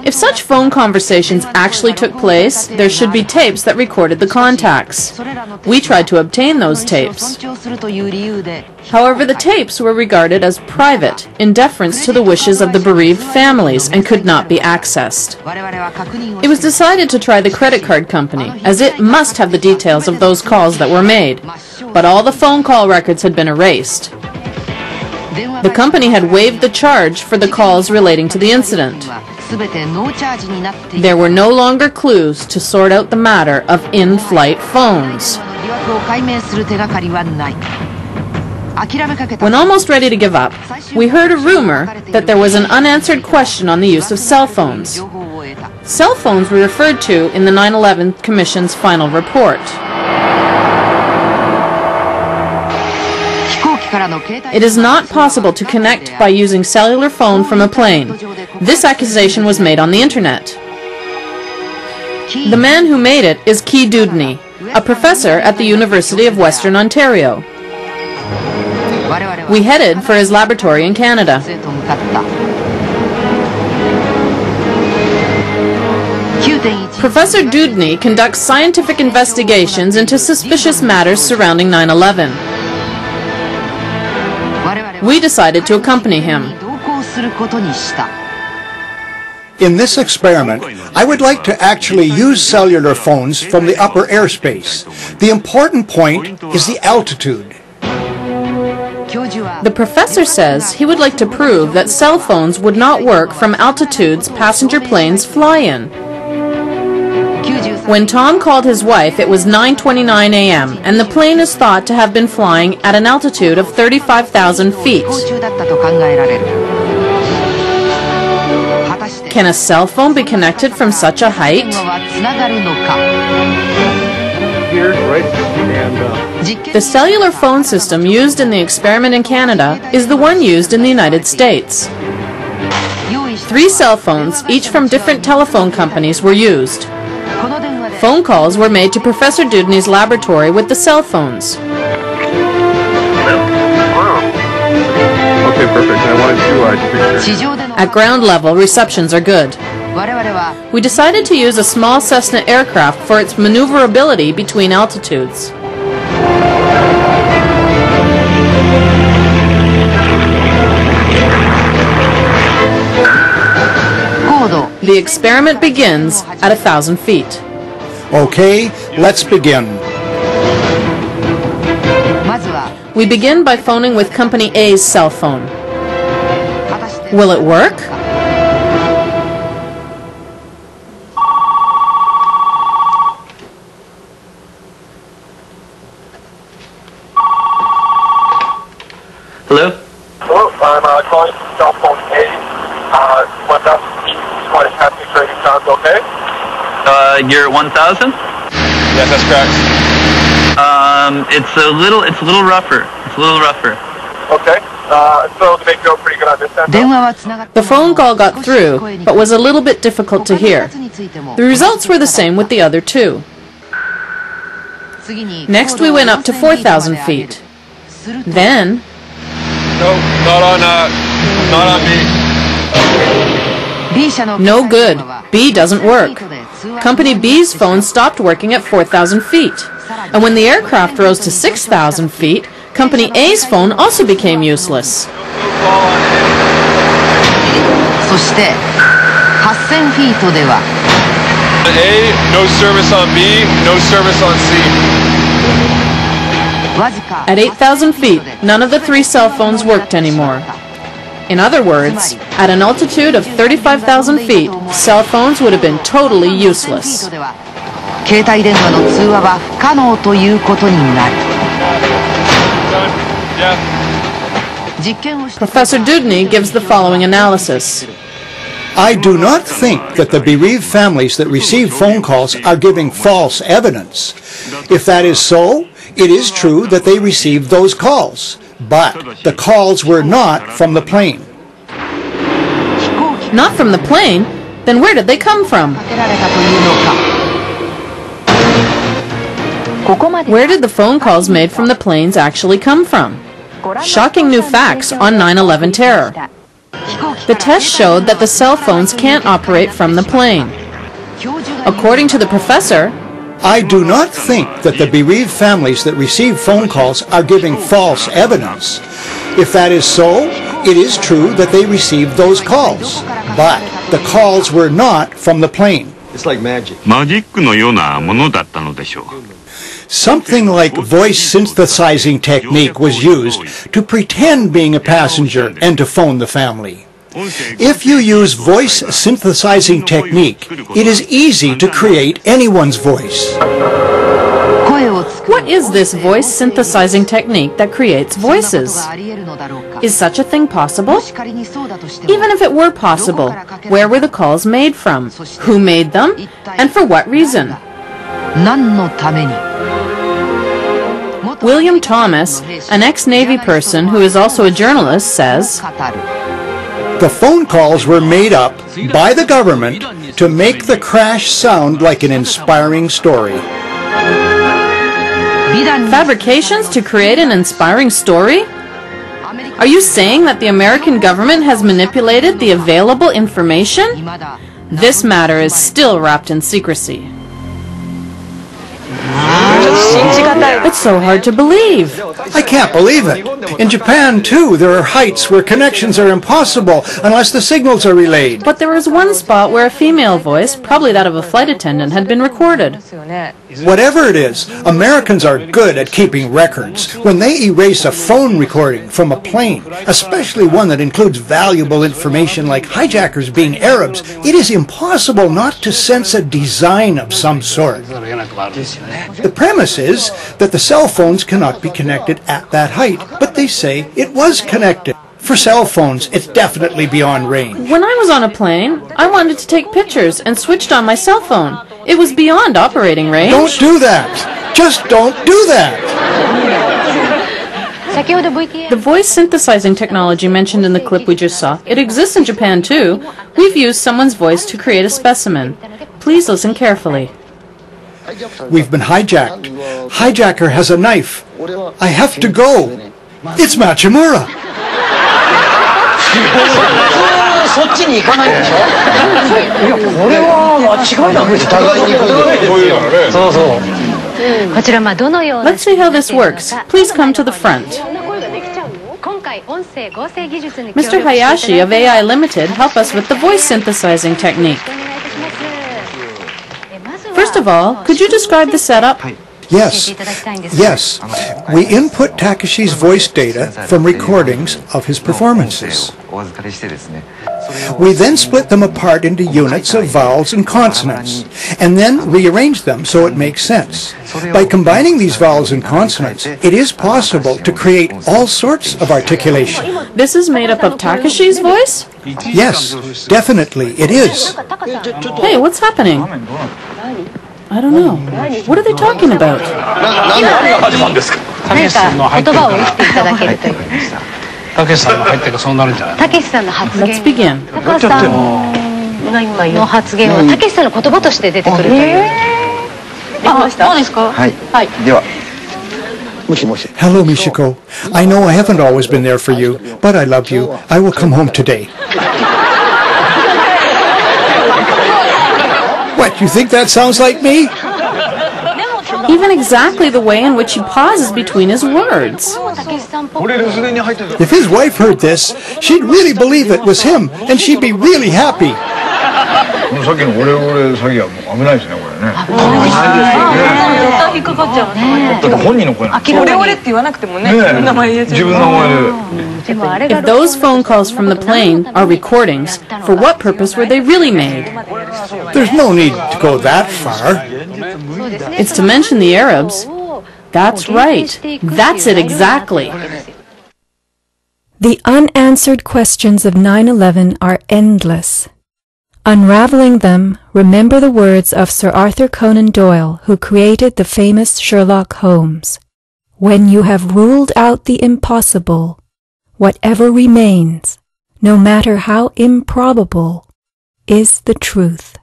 If such phone conversations actually took place, there should be tapes that recorded the contacts. We tried to obtain those tapes. However, the tapes were regarded as private, in deference to the wishes of the bereaved families, and could not be accessed. It was decided to try the credit card company, as it must have the details of those calls that were made, but all the phone call records had been erased. The company had waived the charge for the calls relating to the incident. There were no longer clues to sort out the matter of in-flight phones. When almost ready to give up, we heard a rumor that there was an unanswered question on the use of cell phones. Cell phones were referred to in the 9/11 Commission's final report. It is not possible to connect by using cellular phone from a plane. This accusation was made on the internet. The man who made it is Dewdney, a professor at the University of Western Ontario. We headed for his laboratory in Canada. Professor Dewdney conducts scientific investigations into suspicious matters surrounding 9/11. We decided to accompany him. In this experiment, I would like to actually use cellular phones from the upper airspace. The important point is the altitude. The professor says he would like to prove that cell phones would not work from altitudes passenger planes fly in. When Tom called his wife, it was 9:29 a.m., and the plane is thought to have been flying at an altitude of 35,000 feet. Can a cell phone be connected from such a height? The cellular phone system used in the experiment in Canada is the one used in the United States. 3 cell phones, each from different telephone companies, were used. Phone calls were made to Professor Dewdney's laboratory with the cell phones. Okay, perfect. I wanted to take pictures. At ground level, receptions are good. We decided to use a small Cessna aircraft for its maneuverability between altitudes. The experiment begins at 1,000 feet. Okay, let's begin. We begin by phoning with Company A's cell phone. Will it work? Hello? Hello, I'm calling from cell phone A. 1,000 feet, want to pass me trading sounds okay? You're at 1,000? Yes, that's correct. It's a little rougher. It's a little rougher. Okay, so they feel pretty good on this end? The phone call got through, but was a little bit difficult to hear. The results were the same with the other 2. Next we went up to 4,000 feet. Then... No, not on me. No good. B doesn't work. Company B's phone stopped working at 4,000 feet. And when the aircraft rose to 6,000 feet, Company A's phone also became useless. A, no service on B, no service on C. At 8,000 feet, none of the 3 cell phones worked anymore. In other words, at an altitude of 35,000 feet, cell phones would have been totally useless. Professor Dewdney gives the following analysis. I do not think that the bereaved families that receive phone calls are giving false evidence. If that is so, it is true that they received those calls, but the calls were not from the plane. Not from the plane? Then where did they come from? Where did the phone calls made from the planes actually come from? Shocking new facts on 9/11 terror. The test showed that the cell phones can't operate from the plane. According to the professor, I do not think that the bereaved families that receive phone calls are giving false evidence. If that is so, it is true that they received those calls, but the calls were not from the plane. It's like magic. マジックのようなものだったのでしょう。 Something like voice synthesizing technique was used to pretend being a passenger and to phone the family. If you use voice synthesizing technique, it is easy to create anyone's voice. what is this voice synthesizing technique that creates voices? Is such a thing possible? Even if it were possible, where were the calls made from? Who made them? And for what reason? William Thomas, an ex-Navy person who is also a journalist, says, The phone calls were made up by the government to make the crash sound like an inspiring story. Fabrications to create an inspiring story? Are you saying that the American government has manipulated the available information? This matter is still wrapped in secrecy. It's so hard to believe. I can't believe it. In Japan, too, there are heights where connections are impossible unless the signals are relayed. But there was one spot where a female voice, probably that of a flight attendant, had been recorded. Whatever it is, Americans are good at keeping records. When they erase a phone recording from a plane, especially one that includes valuable information like hijackers being Arabs, it is impossible not to sense a design of some sort. The premise is that the cell phones cannot be connected at that height, but they say it was connected. For cell phones, it's definitely beyond range. When I was on a plane, I wanted to take pictures and switched on my cell phone. It was beyond operating range. Don't do that! Just don't do that! The voice synthesizing technology mentioned in the clip we just saw, it exists in Japan too. We've used someone's voice to create a specimen. Please listen carefully. We've been hijacked. Hijacker has a knife. I have to go. It's Machimura. Let's see how this works. Please come to the front. Mr. Hayashi of AI Limited help us with the voice synthesizing technique. First of all, could you describe the setup? Yes. We input Takeshi's voice data from recordings of his performances. We then split them apart into units of vowels and consonants, and then rearrange them so it makes sense. By combining these vowels and consonants, it is possible to create all sorts of articulation. This is made up of Takeshi's voice? Yes, definitely, it is. Hey, what's happening? I don't know. What are they talking about? Let's begin. Hello, Michiko. I know I haven't always been there for you, but I love you. I will come home today. What, you think that sounds like me? Even exactly the way in which he pauses between his words. If his wife heard this, she'd really believe it was him, and she'd be really happy. If those phone calls from the plane are recordings, for what purpose were they really made? There's no need to go that far. It's to mention the Arabs. That's right. That's it exactly. The unanswered questions of 9/11 are endless. Unraveling them, remember the words of Sir Arthur Conan Doyle, who created the famous Sherlock Holmes. When you have ruled out the impossible, whatever remains, no matter how improbable, is the truth.